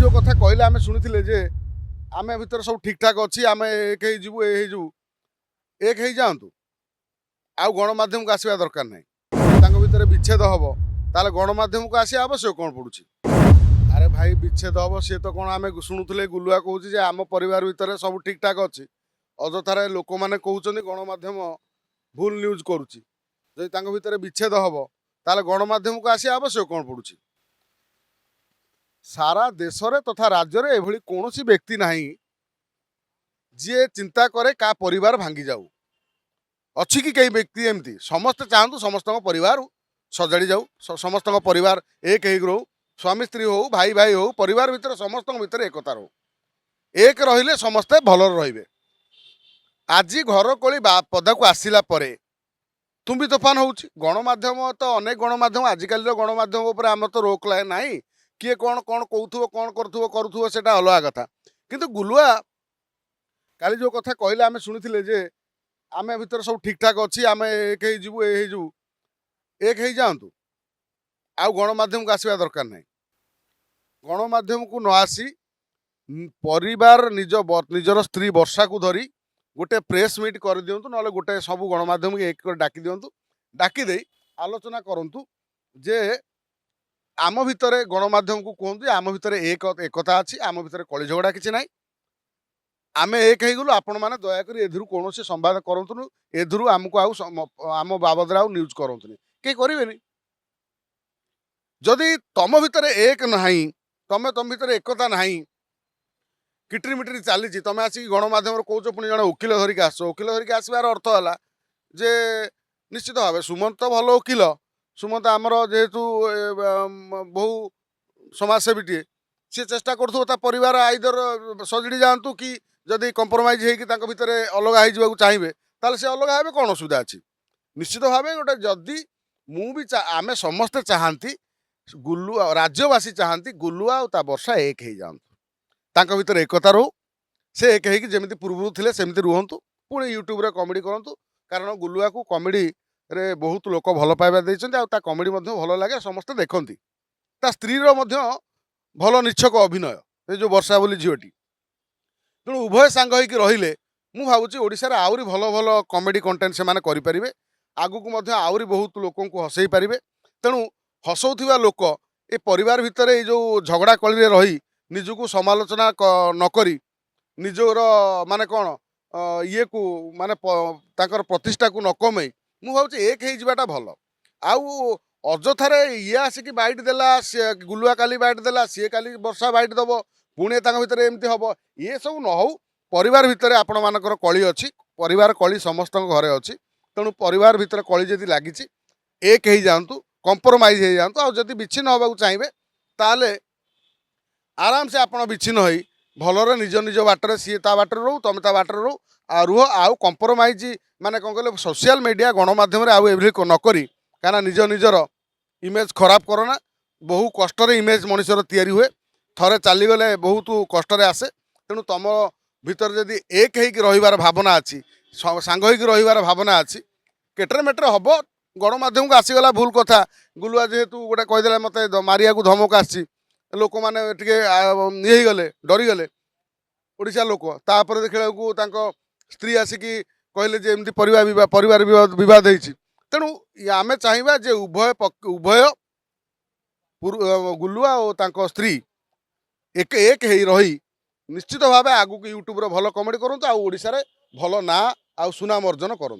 जो कथा कहले आम शुणी जे आम भितर सब ठीक ठाक अच्छी आम एक एक हो जातु आउ गणमाध्यम को आसवा दरकार ना भितर विच्छेद हम ताले गणमाध्यम को आसा आवश्यक कौन पड़ुछि। अरे भाई विच्छेद हम सी तो कौन आम शुणुले गुलुआ कहूँ आम परिवार भितर सब ठीक ठाक अच्छी अजथार लोक मैंने कहते गणमाध्यम भूल न्यूज करुच्ची जदि भितर विच्छेद हम ताले गणमाध्यम को आसा आवश्यक कौन पड़ुछि। सारा देश रे तथा राज्य रे एभली कौन व्यक्ति नहीं जी चिंता करे का परिवार भांगी जाऊ अच्छी कि कई व्यक्ति एमती समस्त चाहतु समस्त परिवार सजाड़ी जाऊ समस्त परिवार एक रो स्वामी स्त्री हो भाई भाई हो परिवार भितर समस्त भितर एकता रो एक रहिले समस्ते भल रे। आज घर कोली पदा को आसिला परे तुम्बी तोफान होउछि गणमाध्यम तो अनेक गणमाध्यम आजिकल गणमाध्यम उपर आम तो रोक लाए नहीं किए कौन कौन कहूथो कौन करूथो सेटा अलग कथा किंतु गुलुआ काली जो कथा कहले आम शुणी जे आम भितर सब ठीक ठाक अच्छी आम एक एक हो जातु आउ गणमाध्यम को आसवा दरकार ना गणमाध्यम को न आसी परिवार निजर स्त्री वर्षा को धरी गोटे प्रेस मीट कर दिंतु ना गोटे सब गणमाध्यम एक डाकी दिंतु डाकी दे आलोचना करूँ जे आम भितर गणमाध्यम को कहते आम भितर एकता अच्छी आम भितर कली झगड़ा किसी ना आम एक हो आपण मैंने दयाकोरी एधर कौन संवाद करूँ एधर आमको आम बाबद आउ न्यूज करूँ कई करें जदि तुम भितर एक ना तुम भितर एकता ना किटरी मिटरी चली तुम आसिक गणमाध्यम कौच पुणी जन वकिल धरिक आस वकिल धरिक आसबार अर्थ है जे निश्चित भाव सुमंत भल वकिल सुमंत आमर जेहेतु बहु समाजसेवी सी चेष्टा करूँ परिवार आईदर सजड़ी जातु कि जदि कंप्रोमाइज होकर भितर अलग हो चाहिए ताले से अलग हे कौन असुविधा अच्छी निश्चित भाव गोटे जदि मुझे आम समस्ते चाहती गुलुआ राज्यवासी चाहती गुलुआ और वर्षा एक हो जातु भितर एकता रो से एक होमी पूर्व थे सेमती रुहतु पुणी यूट्यूब रे कमेडी करूँ कारण गुलुआ को कमेडी रे बहुत लोक भल पाइबा देते कमेडी भल लगे समस्ते देखती ता स्त्री भल निच्छक अभिनय ये जो वर्षा बोली झीटी तेणु उभय सांग होते मु भावुँ ओडिशा रे आउरी भल भल कमेडी कंटेंट से करें आगु को आउरी बहुत लोक हसई पारे तेणु हसौथिबा लोक ए परिवार भितर ये जो झगड़ा कली रही निजको समालोचना नक निजर माने कौन ये को माने ताकर प्रतिष्ठा को न कमे मु भावुँ एक हो भल आउ अजथारे ये आसिक बैट देला गुलुआ काली बैट देला सी काली वर्षा बैट दब पुणे भितर एमती हम ये सब न हो परिवार भितर आपण मानकर कली अच्छी परिवार कली समस्त घरे अच्छी तेणु परिवार भितर कली जदि लगी एक हो जातु कंप्रोमाइज हो जातु आ जदि विच्छिन्न होगा चाहिए ताले आराम से आपड़ विच्छिन्न हो भलर निज निज बाटर सी ता बाटर रो तुम ता बाटर रो आ रुह आउ कंप्रोमाइज माने कौन कहले सोशल मीडिया गणमाध्यम आउ एभली नकरी क्या निज निजर इमेज खराब करना बहु कष्ट इमेज मनुष्यर तैयारी हुए थरे चलीगले बहुत कष्ट आसे तेणु तुम भितर जदि एक हो भावना अच्छी सांग हो भावना अच्छी केटर मेटर हम गणमाध्यम को आसीगला भूल कथा गुलुआ जेहेतु गोटे कहीदे मत मारिया को धमक आसी लोक मैंने ये गले डरीगले ओडिशा लोक तापर देखला को स्त्री आसिक कहले जे एमती परिवार विवाद होती तेणु आम चाहिए जे उभय गुलुआ और स्त्री एक एक रही निश्चित भाव आगू यूट्यूब भल कमेडी करूँ आ ओडिशा रे भल ना आ सुनाम अर्जन करूँ।